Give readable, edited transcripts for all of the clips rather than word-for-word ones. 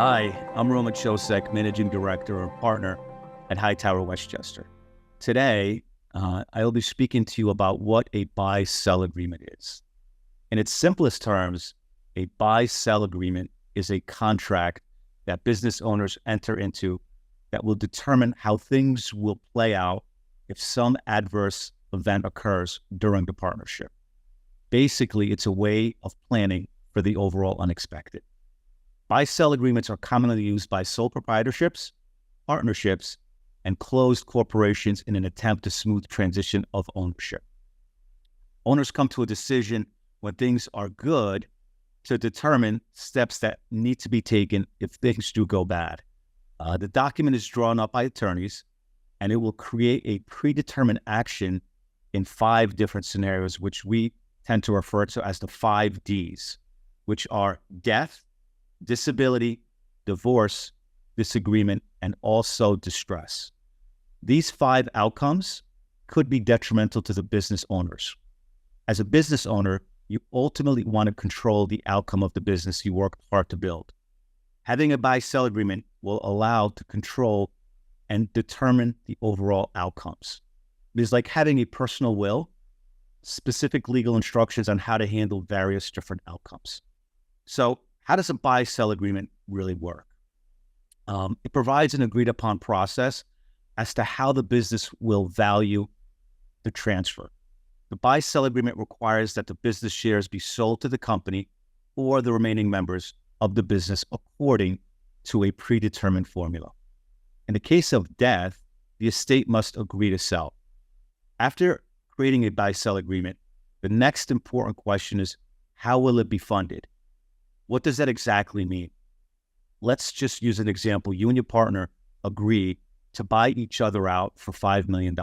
Hi, I'm Roman Ciosek, Managing Director and Partner at Hightower Westchester. Today, I'll be speaking to you about what a buy-sell agreement is. In its simplest terms, a buy-sell agreement is a contract that business owners enter into that will determine how things will play out if some adverse event occurs during the partnership. Basically, it's a way of planning for the overall unexpected. Buy-sell agreements are commonly used by sole proprietorships, partnerships, and closed corporations in an attempt to smooth transition of ownership. Owners come to a decision when things are good to determine steps that need to be taken if things do go bad. The document is drawn up by attorneys, and it will create a predetermined action in 5 different scenarios, which we tend to refer to as the 5 Ds, which are death, disability, divorce, disagreement, and also distress. These 5 outcomes could be detrimental to the business owners. As a business owner, you ultimately want to control the outcome of the business you worked hard to build. Having a buy-sell agreement will allow to control and determine the overall outcomes. It is like having a personal will, specific legal instructions on how to handle various different outcomes. So, how does a buy-sell agreement really work? It provides an agreed-upon process as to how the business will value the transfer. The buy-sell agreement requires that the business shares be sold to the company or the remaining members of the business according to a predetermined formula. In the case of death, the estate must agree to sell. After creating a buy-sell agreement, the next important question is, how will it be funded? What does that exactly mean? Let's just use an example. You and your partner agree to buy each other out for $5 million.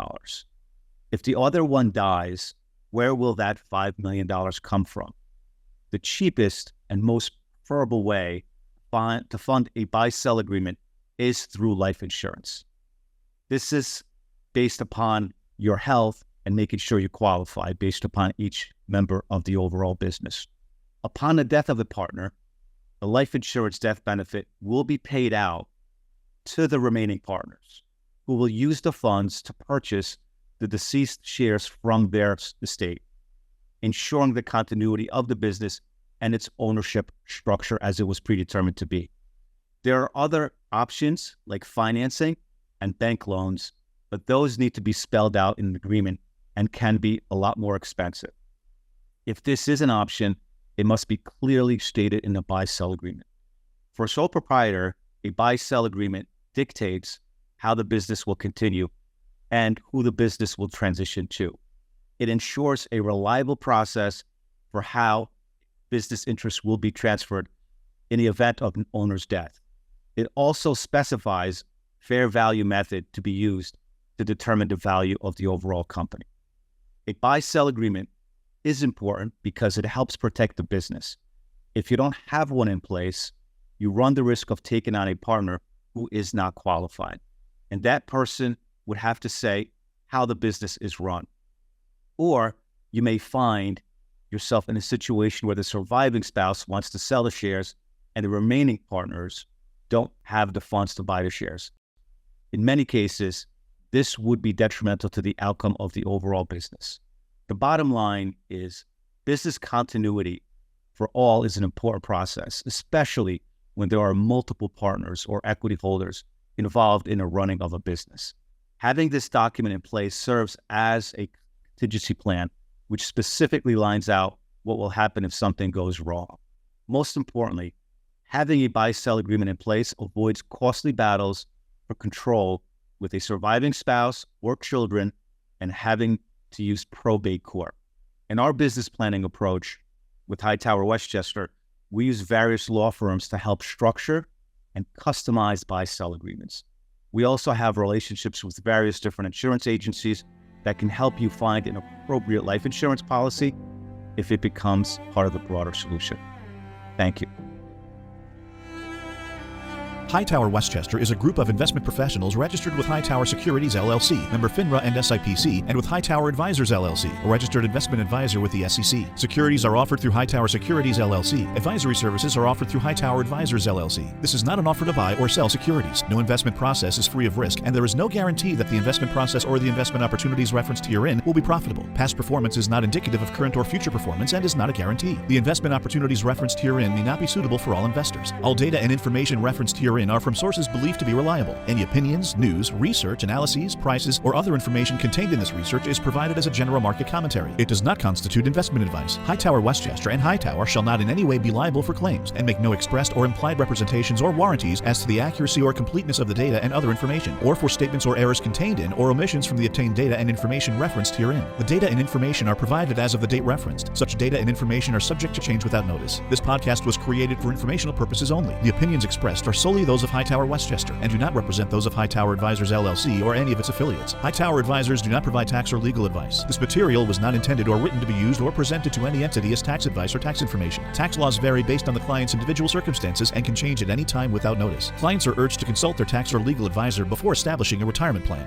If the other one dies, where will that $5 million come from? The cheapest and most preferable way to fund a buy-sell agreement is through life insurance. This is based upon your health and making sure you qualify based upon each member of the overall business. Upon the death of a partner, the life insurance death benefit will be paid out to the remaining partners, who will use the funds to purchase the deceased shares from their estate, ensuring the continuity of the business and its ownership structure as it was predetermined to be. There are other options like financing and bank loans, but those need to be spelled out in an agreement and can be a lot more expensive. If this is an option, it must be clearly stated in a buy-sell agreement. For a sole proprietor, a buy-sell agreement dictates how the business will continue and who the business will transition to. It ensures a reliable process for how business interests will be transferred in the event of an owner's death. It also specifies fair value method to be used to determine the value of the overall company. A buy-sell agreement is important because it helps protect the business. If you don't have one in place, you run the risk of taking on a partner who is not qualified. And that person would have to say how the business is run. Or you may find yourself in a situation where the surviving spouse wants to sell the shares and the remaining partners don't have the funds to buy the shares. In many cases, this would be detrimental to the outcome of the overall business. The bottom line is business continuity for all is an important process, especially when there are multiple partners or equity holders involved in the running of a business. Having this document in place serves as a contingency plan, which specifically lines out what will happen if something goes wrong. Most importantly, having a buy-sell agreement in place avoids costly battles for control with a surviving spouse or children and having to use probate court. In our business planning approach with Hightower Westchester, we use various law firms to help structure and customize buy-sell agreements. We also have relationships with various different insurance agencies that can help you find an appropriate life insurance policy if it becomes part of the broader solution. Thank you. Hightower Westchester is a group of investment professionals registered with HighTower Securities LLC, member FINRA and SIPC, and with HighTower Advisors LLC, a registered investment advisor with the SEC. Securities are offered through HighTower Securities LLC. Advisory services are offered through HighTower Advisors LLC. This is not an offer to buy or sell securities. No investment process is free of risk, and there is no guarantee that the investment process or the investment opportunities referenced herein will be profitable. Past performance is not indicative of current or future performance and is not a guarantee. The investment opportunities referenced herein may not be suitable for all investors. All data and information referenced herein are from sources believed to be reliable. Any opinions, news, research, analyses, prices, or other information contained in this research is provided as a general market commentary. It does not constitute investment advice. Hightower Westchester and Hightower shall not in any way be liable for claims and make no expressed or implied representations or warranties as to the accuracy or completeness of the data and other information, or for statements or errors contained in or omissions from the obtained data and information referenced herein. The data and information are provided as of the date referenced. Such data and information are subject to change without notice. This podcast was created for informational purposes only. The opinions expressed are solely those of Hightower Westchester and do not represent those of HighTower Advisors LLC or any of its affiliates. HighTower Advisors do not provide tax or legal advice. This material was not intended or written to be used or presented to any entity as tax advice or tax information. Tax laws vary based on the client's individual circumstances and can change at any time without notice. Clients are urged to consult their tax or legal advisor before establishing a retirement plan.